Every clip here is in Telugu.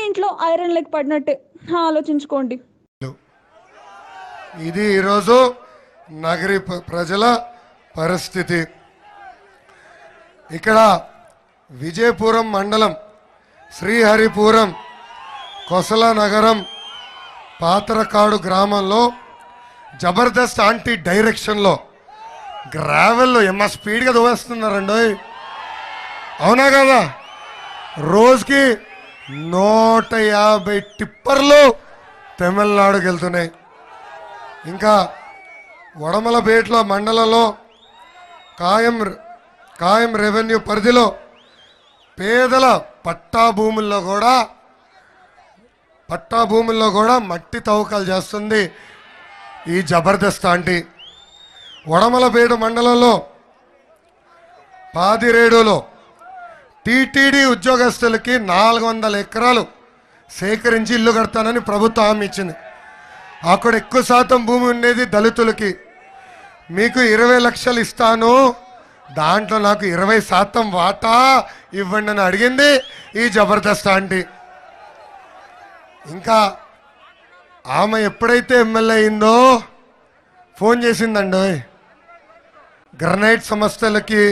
ఇంట్లో ఐరన్ లెగ్ పడినట్టే, ఆలోచించుకోండి. ఇది ఈరోజు నగరి ప్రజల పరిస్థితి. ఇక్కడ విజయపురం మండలం శ్రీహరిపురం కొసల నగరం పాతరకాడు గ్రామంలో జబర్దస్త్ ఆంటీ డైరెక్షన్లో గ్రావెల్లో ఏమన్నా స్పీడ్గా దోవేస్తున్నారండి. అవునా కదా? రోజుకి 150 టిప్పర్లు తమిళనాడుకి వెళ్తున్నాయి. ఇంకా వడమలపేట మండలంలో కాయం రెవెన్యూ పరిధిలో పేదల పట్టా భూముల్లో కూడా మట్టి తవ్వకాలు చేస్తుంది ఈ జబర్దస్త్ ఆంటీ. వడమలపేట మండలంలో పాదిరేడులో టీటీడీ ఉద్యోగస్తులకి 400 ఎకరాలు సేకరించి ఇల్లు కడతానని ప్రభుత్వం హామీ ఇచ్చింది. అక్కడ ఎక్కువ శాతం భూమి ఉండేది దళితులకి. మీకు 20 లక్షలు ఇస్తాను, దాంట్లో నాకు 20% వాటా ఇవ్వండి అని అడిగింది ఈ జబర్దస్త్ ఆంటీ. ఇంకా ఆమె ఎప్పుడైతే ఎమ్మెల్యే అయిందో ఫోన్ చేసిందండి గ్రనైట్ సంస్థలకి,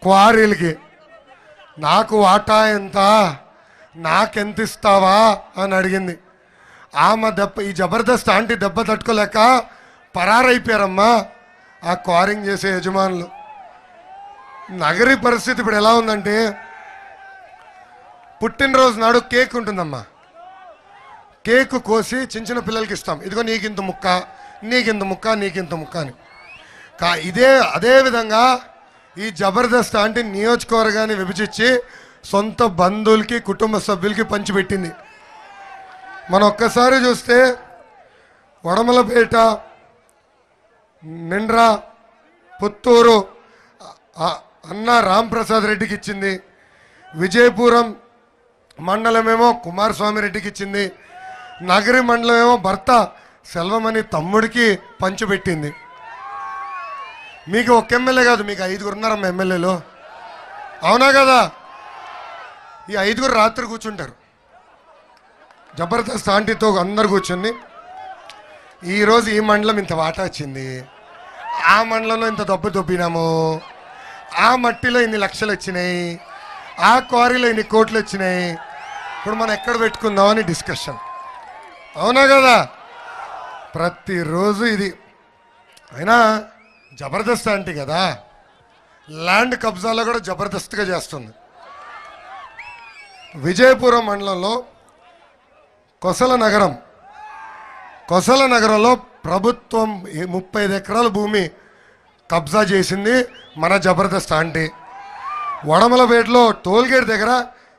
క్వారీలకి, నాకు వాటా ఎంత, నాకెంత ఇస్తావా అని అడిగింది. ఆమె ఈ జబర్దస్త్ ఆంటీ దెబ్బ తట్టుకోలేక పరారైపోయారమ్మా ఆ క్వారింగ్ చేసే యజమానులు. నగరి పరిస్థితి ఇప్పుడు ఎలా ఉందంటే, పుట్టినరోజు నాడు కేక్ ఉంటుందమ్మా, కేక్ కోసి చిన్న పిల్లలకి ఇస్తాం, ఇదిగో నీకింత ముక్క, నీకింత ముక్క, నీకింత ముక్క అని. అదే విధంగా ఈ జబర్దస్త్ ఆంటీ నియోజకవర్గాన్ని విభజించి సొంత బంధువులకి, కుటుంబ సభ్యులకి పంచిపెట్టింది. మనం ఒక్కసారి చూస్తే వడమలపేట, నిండ్రా, పుత్తూరు అన్న రాంప్రసాద్ రెడ్డికి ఇచ్చింది, విజయపురం మండలమేమో కుమారస్వామి రెడ్డికి ఇచ్చింది, నగరి మండలమేమో భర్త సెల్వమణి తమ్ముడికి పంచిపెట్టింది. మీకు ఒక ఎమ్మెల్యే కాదు, మీకు 5 ఉన్నారమ్మా ఎమ్మెల్యేలు. అవునా కదా? ఈ 5 రాత్రి కూర్చుంటారు జబర్దస్త్ ఆంటీతో అందరు కూర్చుని, ఈరోజు ఈ మండలం ఇంత వాటా వచ్చింది, ఆ మండలంలో ఇంత దొబ్బినాము, ఆ మట్టిలో ఇన్ని లక్షలు వచ్చినాయి, ఆ క్వారీలో ఇన్ని కోట్లు వచ్చినాయి, ఇప్పుడు మనం ఎక్కడ పెట్టుకుందామని డిస్కషన్. అవునా కదా? ప్రతిరోజు ఇది. అయినా జబర్దస్త్ ఆంటీ కదా, ల్యాండ్ కబ్జాలో కూడా జబర్దస్త్గా చేస్తుంది. విజయపురం మండలంలో కొసల నగరంలో ప్రభుత్వం 35 ఎకరాల భూమి కబ్జా చేసింది మన జబర్దస్త్ ఆంటీ. వడమలపేటలో టోల్గేట్ దగ్గర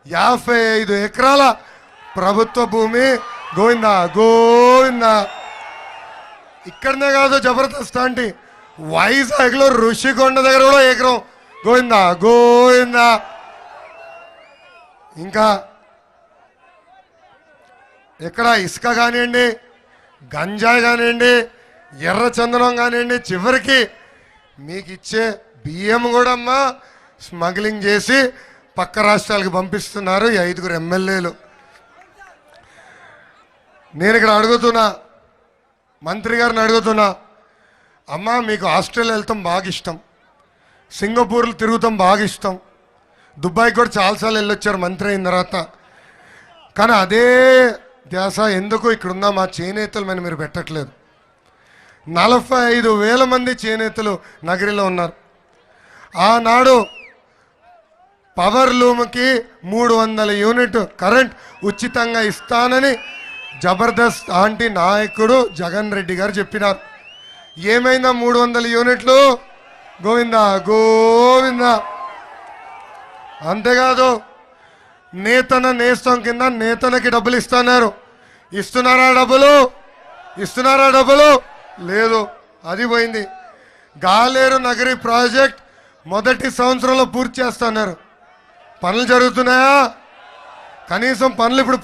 55 ఎకరాల ప్రభుత్వ భూమి గోవిందా గోవిందా. ఇక్కడనే కాదు జబర్దస్త్ ఆంటీ, వైజాగ్లో ఋషికొండ దగ్గర కూడా ఎకరం గోవిందా గోవిందా. ఇంకా ఎక్కడ ఇసుక కానివ్వండి, గంజాయి కానివ్వండి, ఎర్రచందనం కానివ్వండి, చివరికి మీకు ఇచ్చే బియ్యం కూడా అమ్మా స్మగ్లింగ్ చేసి పక్క రాష్ట్రాలకు పంపిస్తున్నారు ఈ 5 ఎమ్మెల్యేలు. నేను ఇక్కడ అడుగుతున్నా, మంత్రి గారిని అడుగుతున్నా, అమ్మా మీకు ఆస్ట్రేలియా వెళ్తాం బాగా ఇష్టం, సింగపూర్లు తిరుగుతాం బాగా ఇష్టం, దుబాయ్కి కూడా చాలాసార్లు వెళ్ళొచ్చారు మంత్రి అయిన తర్వాత, కానీ అదే ధ్యాస ఎందుకు ఇక్కడున్న మా చేనేతల మీద మీరు పెట్టట్లేదు? 45,000 మంది చేనేతలు నగరిలో ఉన్నారు. ఆనాడు పవర్ లూమ్కి 300 యూనిట్ కరెంట్ ఉచితంగా ఇస్తానని జబర్దస్త్ ఆంటీ నాయకుడు జగన్ రెడ్డి గారు చెప్పినారు. ఏమైందా 300 యూనిట్లు? గోవిందా గోవిందా. అంతేకాదు నేతన నేస్తం కింద నేతనకి డబ్బులు ఇస్తున్నారు. ఇస్తున్నారా డబ్బులు? లేదు, అది పోయింది. గాలేరు నగరి ప్రాజెక్ట్ మొదటి సంవత్సరంలో పూర్తి చేస్తున్నారు. పనులు జరుగుతున్నాయా? కనీసం పనులు ఇప్పుడు